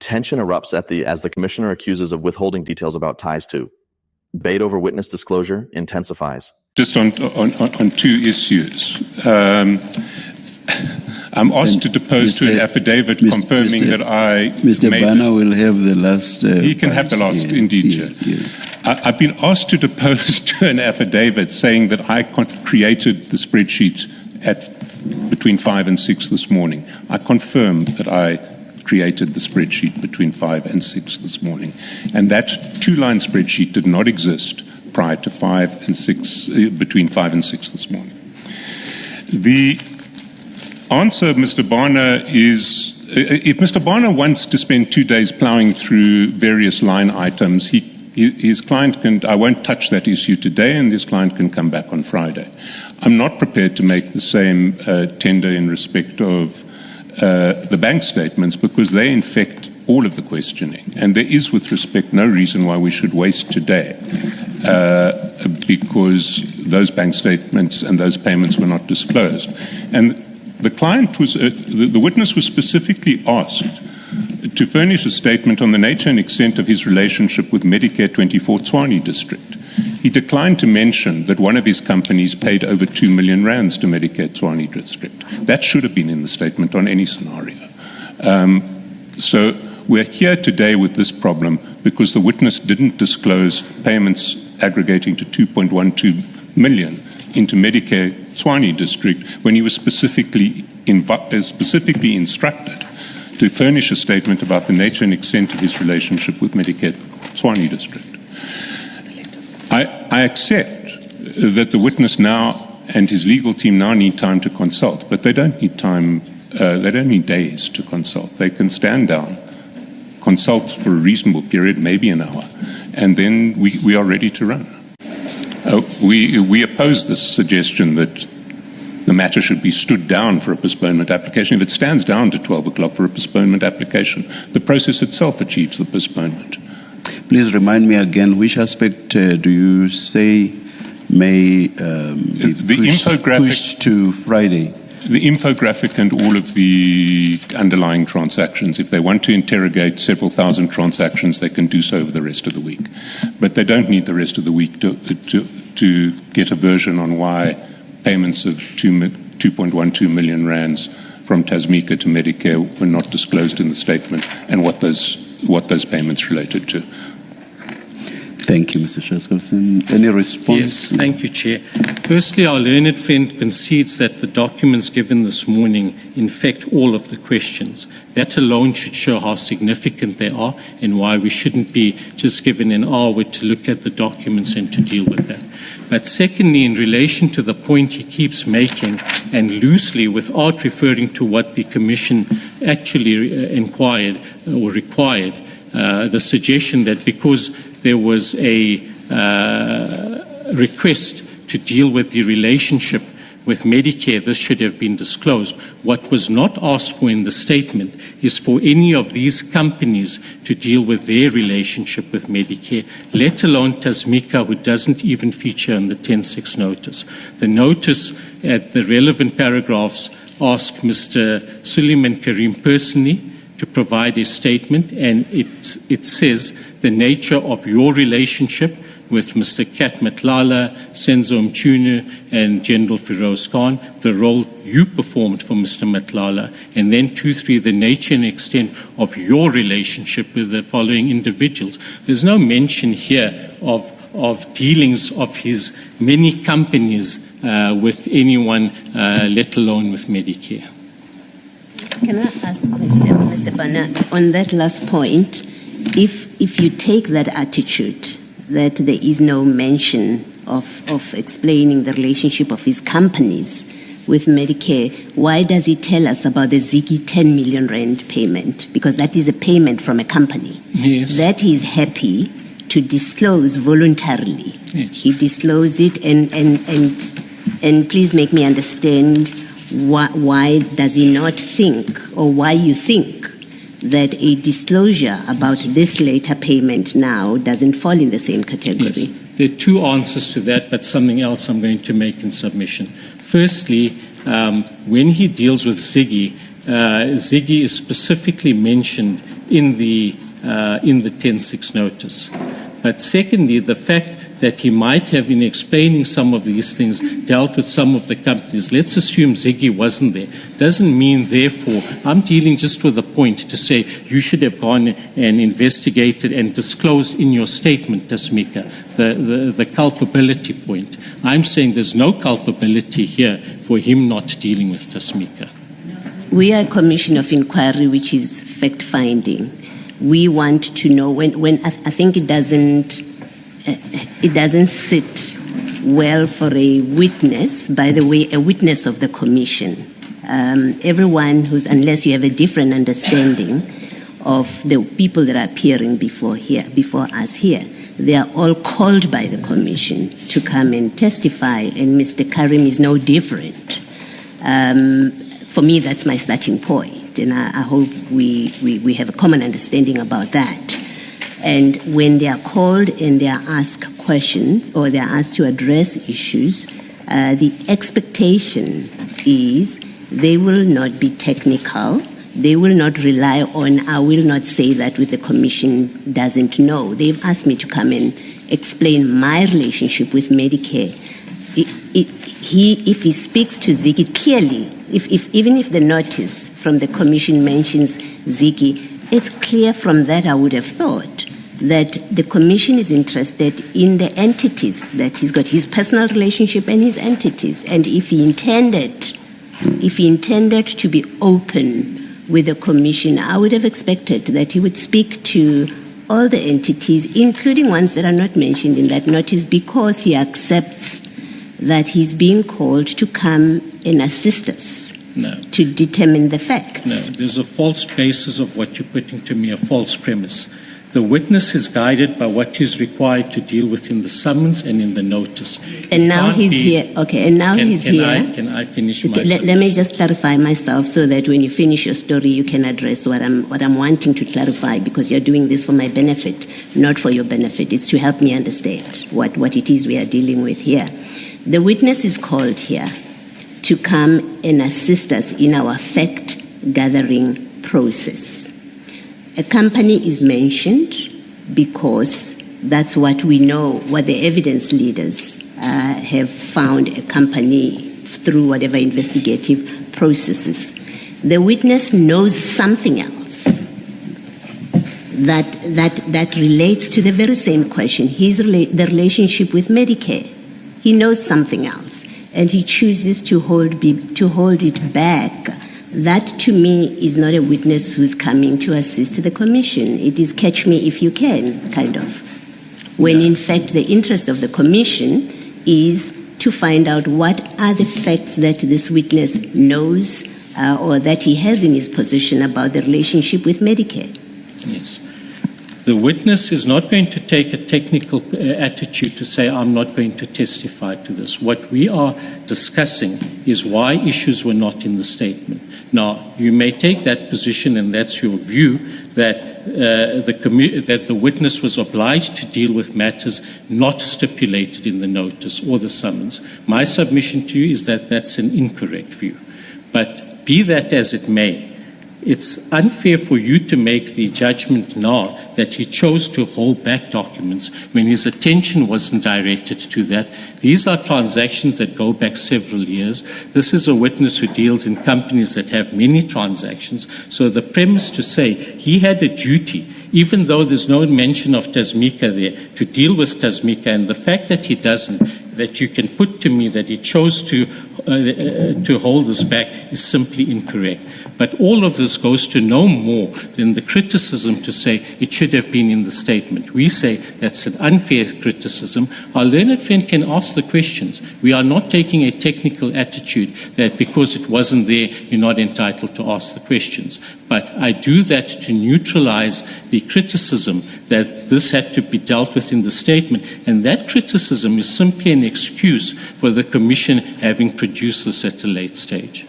Tension erupts as the commissioner accuses of withholding details about ties to. Debate over witness disclosure intensifies. Just on two issues. I'm asked to depose to an affidavit confirming that I Mr. Bana will have the last... he can have the last, indeed, Chair. I've been asked to depose to an affidavit saying that I created the spreadsheet at between 5 and 6 this morning. I confirm that I created the spreadsheet between 5 and 6 this morning. And that two-line spreadsheet did not exist prior to 5 and 6, between 5 and 6 this morning. The answer, Mr. Bana, is if Mr. Bana wants to spend 2 days ploughing through various line items, his client can, I won't touch that issue today, and his client can come back on Friday. I'm not prepared to make the same tender in respect of the bank statements because they infect all of the questioning. And there is, with respect, no reason why we should waste today because those bank statements and those payments were not disclosed. And the client was, the witness was specifically asked to furnish a statement on the nature and extent of his relationship with Medicare 24 Tshwane district. He declined to mention that one of his companies paid over 2 million rands to Medicare Tshwane district. That should have been in the statement on any scenario. So we're here today with this problem because the witness didn't disclose payments aggregating to 2.12 million into Medicare Tshwane district when he was specifically instructed to furnish a statement about the nature and extent of his relationship with Medicare Tshwane district. I accept that the witness now and his legal team now need time to consult, but they don't need time, they don't need days to consult. They can stand down, consult for a reasonable period, maybe an hour, and then we are ready to run. We oppose this suggestion that the matter should be stood down for a postponement application. If it stands down to 12 o'clock for a postponement application, the process itself achieves the postponement. Please remind me again, which aspect do you say may be pushed to Friday? The infographic and all of the underlying transactions. If they want to interrogate several thousand transactions, they can do so over the rest of the week. But they don't need the rest of the week to get a version on why payments of 2.12 million rands from Tasmika to Medicare were not disclosed in the statement and what those payments related to. Thank you, Mr. Chaskalson. Any response? Yes, thank you, Chair. Firstly, our learned friend concedes that the documents given this morning infect all of the questions. That alone should show how significant they are and why we shouldn't be just given an hour to look at the documents and to deal with that. But secondly, in relation to the point he keeps making, and loosely without referring to what the Commission actually inquired or required, the suggestion that because there was a request to deal with the relationship with Medicare, this should have been disclosed. What was not asked for in the statement is for any of these companies to deal with their relationship with Medicare, let alone Tasmika, who doesn't even feature in the 10.6 notice. The notice at the relevant paragraphs ask Mr. Yunus Carrim personally to provide a statement, and it says the nature of your relationship with Mr. Kat Matlala, Senzo Mchunu, and General Firoz Khan, the role you performed for Mr. Matlala, and then 2.3, the nature and extent of your relationship with the following individuals. There's no mention here of dealings of his many companies with anyone, let alone with Medicare. Can I ask Mr. Bana, on that last point, if you take that attitude that there is no mention of explaining the relationship of his companies with Medicare, why does he tell us about the Ziggy 10 million rand payment? Because that is a payment from a company. Yes. That he is happy to disclose voluntarily. Yes. He disclosed it, and please make me understand why does he not think, or why you think that a disclosure about this later payment now doesn't fall in the same category? Yes. There are two answers to that, but something else I'm going to make in submission. Firstly, when he deals with Ziggy, Ziggy is specifically mentioned in the 10-6 notice. But secondly, the fact that he might have, in explaining some of these things, dealt with some of the companies. Let's assume Ziggy wasn't there. Doesn't mean, therefore, I'm dealing just with a point to say you should have gone and investigated and disclosed in your statement, Tasmika, the culpability point. I'm saying there's no culpability here for him not dealing with Tasmika. We are a commission of inquiry, which is fact-finding. We want to know when I think it doesn't sit well for a witness, by the way, a witness of the commission. Everyone unless you have a different understanding of the people that are appearing before us here, they are all called by the commission to come and testify, and Mr. Carrim is no different. For me, that's my starting point, and I hope we have a common understanding about that. And when they are called and they are asked questions or they are asked to address issues, the expectation is they will not be technical. They will not rely on, I will not say that with the commission doesn't know. They've asked me to come and explain my relationship with Medicare. If he speaks to Ziggy clearly, even if the notice from the commission mentions Ziggy, it's clear from that, I would have thought, that the commission is interested in the entities, that he's got his personal relationship and his entities. And if he intended to be open with the commission, I would have expected that he would speak to all the entities, including ones that are not mentioned in that notice, because he accepts that he's being called to come and assist us to determine the facts. No, there's a false basis of what you're putting to me, a false premise. The witness is guided by what he's required to deal with in the summons and in the notice. And now he's here. Okay, and now he's here. Can I finish my let me just clarify myself so that when you finish your story, you can address what I'm wanting to clarify, because you're doing this for my benefit, not for your benefit. It's to help me understand what it is we are dealing with here. The witness is called here to come and assist us in our fact-gathering process. A company is mentioned because that's what we know, what the evidence leaders have found a company through whatever investigative processes. The witness knows something else that relates to the very same question, the relationship with Medicare. He knows something else, and he chooses to hold it back. That, to me, is not a witness who's coming to assist the commission. It is catch me if you can, kind of. When, in fact, the interest of the commission is to find out what are the facts that this witness knows or that he has in his possession about the relationship with Medicare. Yes. The witness is not going to take a technical attitude to say, I'm not going to testify to this. What we are discussing is why issues were not in the statement. Now, you may take that position, and that's your view, that the witness was obliged to deal with matters not stipulated in the notice or the summons. My submission to you is that that's an incorrect view. But be that as it may, it's unfair for you to make the judgment now that he chose to hold back documents when his attention wasn't directed to that. These are transactions that go back several years. This is a witness who deals in companies that have many transactions. So the premise to say he had a duty, even though there's no mention of Tasmika there, to deal with Tasmika, and the fact that he doesn't, that you can put to me that he chose to hold this back, is simply incorrect. But all of this goes to no more than the criticism to say it should have been in the statement. We say that's an unfair criticism. Our learned friend can ask the questions. We are not taking a technical attitude that because it wasn't there, you're not entitled to ask the questions. But I do that to neutralize the criticism that this had to be dealt with in the statement. And that criticism is simply an excuse for the Commission having produced this at a late stage.